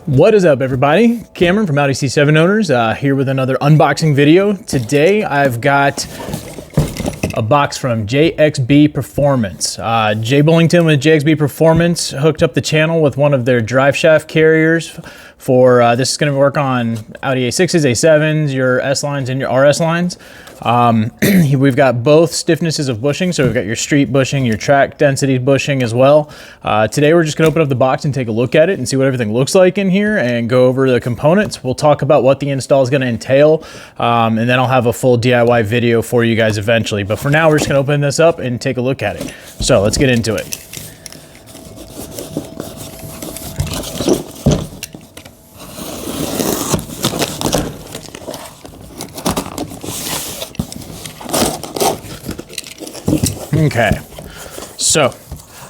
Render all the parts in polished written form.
What is up, everybody? Cameron from Quattro C7 Owners here with another unboxing video. Today I've got a box from JXB Performance. Jay Bullington with JXB Performance hooked up the channel with one of their Driveshaft carriers for this is going to work on Audi A6s, A7s, your S lines and your RS lines. We've got both stiffnesses of bushing, so we've got your street bushing, your track density bushing as well. Today we're just going to open up the box and take a look at it and see what everything looks like in here and go over the components. We'll talk about what the install is going to entail, and then I'll have a full DIY video for you guys eventually. But for now, we're just going to open this up and take a look at it. So let's get into it. Okay, so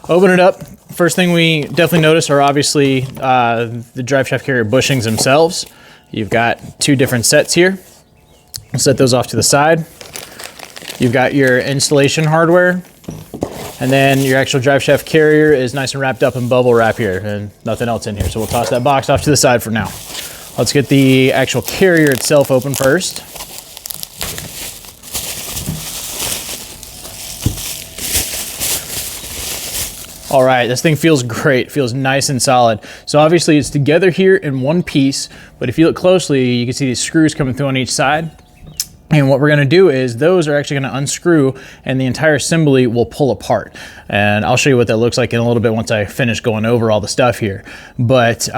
open it up. First thing we definitely notice are obviously the Driveshaft carrier bushings themselves. You've got two different sets here. I'll set those off to the side. You've got your installation hardware, and then your actual Driveshaft carrier is nice and wrapped up in bubble wrap here and nothing else in here. So we'll toss that box off to the side for now. Let's get the actual carrier itself open first. All right, this thing feels great, feels nice and solid. So obviously it's together here in one piece, but if you look closely, you can see these screws coming through on each side. And what we're gonna do is those are actually gonna unscrew and the entire assembly will pull apart. And I'll show you what that looks like in a little bit once I finish going over all the stuff here. But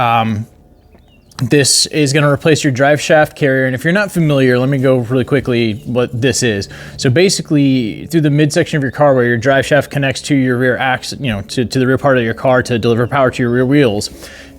this is going to replace your Driveshaft carrier, and if you're not familiar, let me go really quickly what this is. So basically, through the midsection of your car where your Driveshaft connects to your rear axle, to the rear part of your car to deliver power to your rear wheels,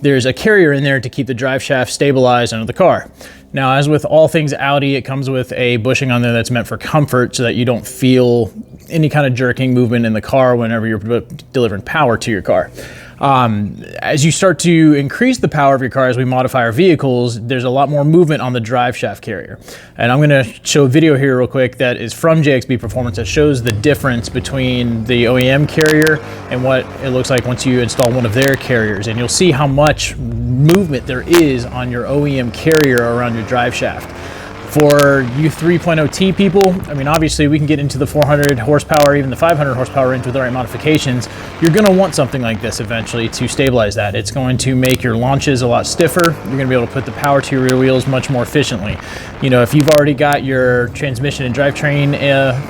there's a carrier in there to keep the Driveshaft stabilized under the car. Now, as with all things Audi, it comes with a bushing on there that's meant for comfort so that you don't feel any kind of jerking movement in the car whenever you're delivering power to your car. As you start to increase the power of your car as we modify our vehicles, there's a lot more movement on the Driveshaft carrier. And I'm going to show a video here real quick that is from JXB Performance that shows the difference between the OEM carrier and what it looks like once you install one of their carriers. And you'll see how much movement there is on your OEM carrier around your Driveshaft. For you 3.0T people, I mean, obviously we can get into the 400 horsepower, even the 500 horsepower range with the right modifications. You're gonna want something like this eventually to stabilize that. It's going to make your launches a lot stiffer. You're gonna be able to put the power to your rear wheels much more efficiently. You know, if you've already got your transmission and drivetrain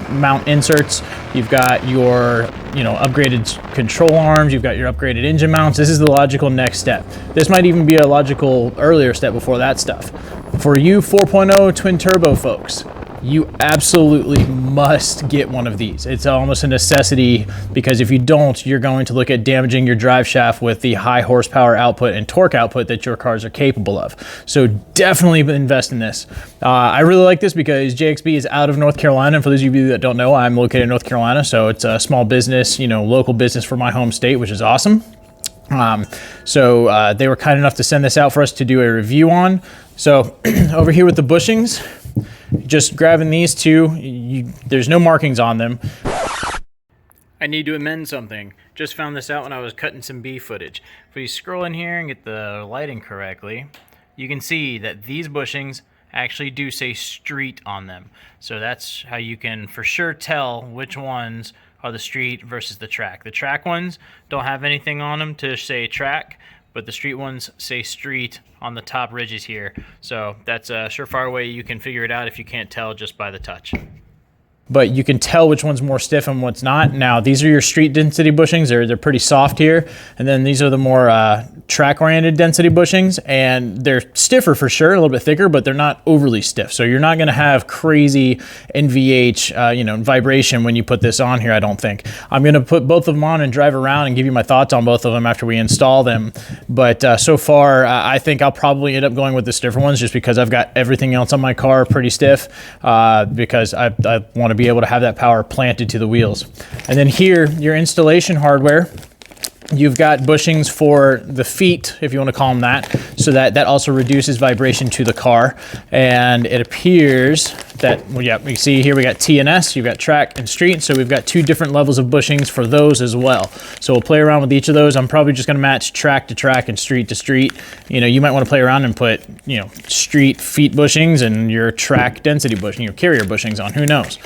mount inserts, you've got your, upgraded control arms, you've got your upgraded engine mounts, this is the logical next step. This might even be a logical earlier step before that stuff. For you 4.0 twin turbo folks, you absolutely must get one of these. It's almost a necessity because if you don't, you're going to look at damaging your Driveshaft with the high horsepower output and torque output that your cars are capable of. So definitely invest in this. I really like this because JXB is out of North Carolina. And for those of you that don't know, I'm located in North Carolina. So it's a small business, local business for my home state, which is awesome. So they were kind enough to send this out for us to do a review on. So over here with the bushings, just grabbing these two, there's no markings on them. I need to amend something. Just found this out when I was cutting some B footage. If we scroll in here and get the lighting correctly, you can see that these bushings actually do say street on them. So that's how you can for sure tell which ones are the street versus the track. The track ones don't have anything on them to say track, but the street ones say street on the top ridges here. So that's a surefire way you can figure it out if you can't tell just by the touch. But you can tell which one's more stiff and what's not. Now, these are your street density bushings. They're pretty soft here. And then these are the more track-oriented density bushings. And they're stiffer for sure, a little bit thicker, but they're not overly stiff. So you're not going to have crazy NVH, vibration when you put this on here, I don't think. I'm going to put both of them on and drive around and give you my thoughts on both of them after we install them. But so far, I think I'll probably end up going with the stiffer ones just because I've got everything else on my car pretty stiff because I want to be able to have that power planted to the wheels. And then here, your installation hardware You've got bushings for the feet, if you want to call them that, so that also reduces vibration to the car. And it appears that, well, yeah, you see here we got T and S, you've got track and street, so we've got 2 different levels of bushings for those as well. So we'll play around with each of those. I'm probably just going to match track to track and street to street. You know, you might want to play around and put, you know, street feet bushings and your track density bushing, your carrier bushings on, who knows.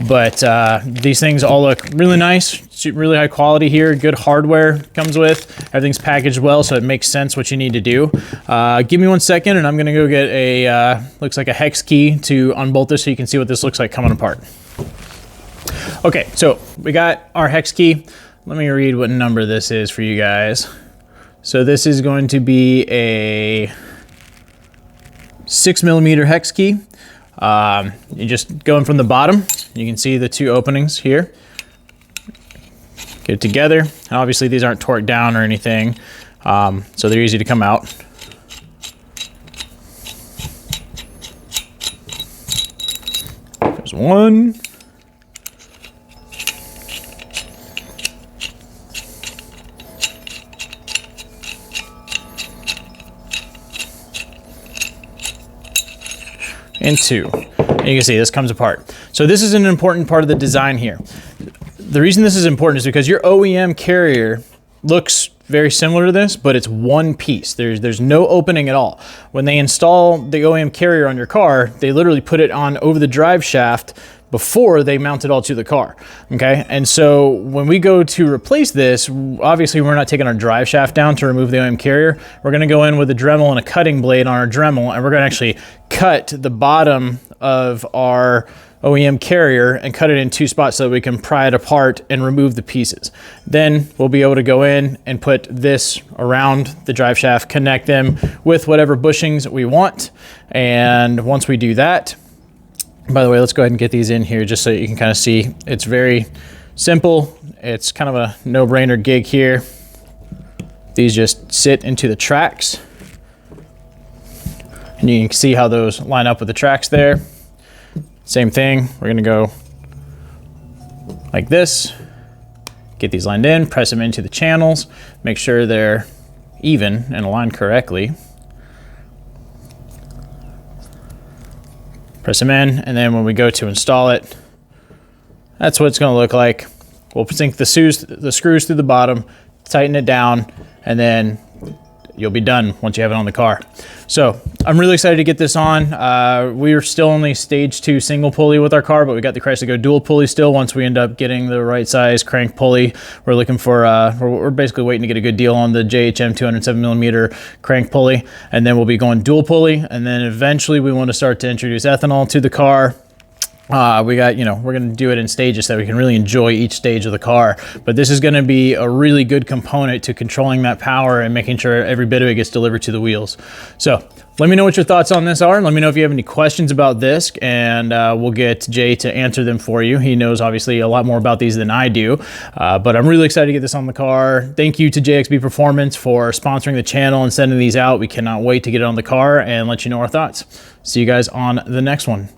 But these things all look really nice, really high quality here, good hardware comes with, everything's packaged well, so it makes sense what you need to do. Give me 1 second and I'm gonna go get a, looks like a hex key to unbolt this so you can see what this looks like coming apart. Okay, so we got our hex key. Let me read what number this is for you guys. So this is going to be a 6mm hex key. You just going from the bottom, you can see the 2 openings here. Get it together. And obviously these aren't torqued down or anything, so they're easy to come out. There's one. And 2. And you can see this comes apart. So this is an important part of the design here. The reason this is important is because your OEM carrier looks very similar to this, but it's one piece. There's no opening at all. When they install the OEM carrier on your car, they literally put it on over the drive shaft before they mount it all to the car, okay? And so when we go to replace this, obviously we're not taking our drive shaft down to remove the OEM carrier. We're gonna go in with a Dremel and a cutting blade on our Dremel, and we're gonna actually cut the bottom of our OEM carrier and cut it in 2 spots so that we can pry it apart and remove the pieces. Then we'll be able to go in and put this around the drive shaft, connect them with whatever bushings we want. And once we do that, by the way, let's go ahead and get these in here just so you can kind of see. It's very simple. It's kind of a no-brainer gig here. These just sit into the tracks. And you can see how those line up with the tracks there. Same thing, we're gonna go like this. Get these lined in, press them into the channels, make sure they're even and aligned correctly. Press them in, and then when we go to install it, that's what it's gonna look like. We'll sink the screws through the bottom, tighten it down, and then you'll be done once you have it on the car. So I'm really excited to get this on. We're still only stage 2 single pulley with our car, but we got the Chrysler Go dual pulley still. Once we end up getting the right size crank pulley, we're looking for, we're basically waiting to get a good deal on the JHM 207mm crank pulley, and then we'll be going dual pulley. And then eventually we want to start to introduce ethanol to the car. We got, you know, we're going to do it in stages so we can really enjoy each stage of the car. But this is going to be a really good component to controlling that power and making sure every bit of it gets delivered to the wheels. So let me know what your thoughts on this are. And let me know if you have any questions about this, and we'll get Jay to answer them for you. He knows obviously a lot more about these than I do, but I'm really excited to get this on the car. Thank you to JXB Performance for sponsoring the channel and sending these out. We cannot wait to get it on the car and let you know our thoughts. See you guys on the next one.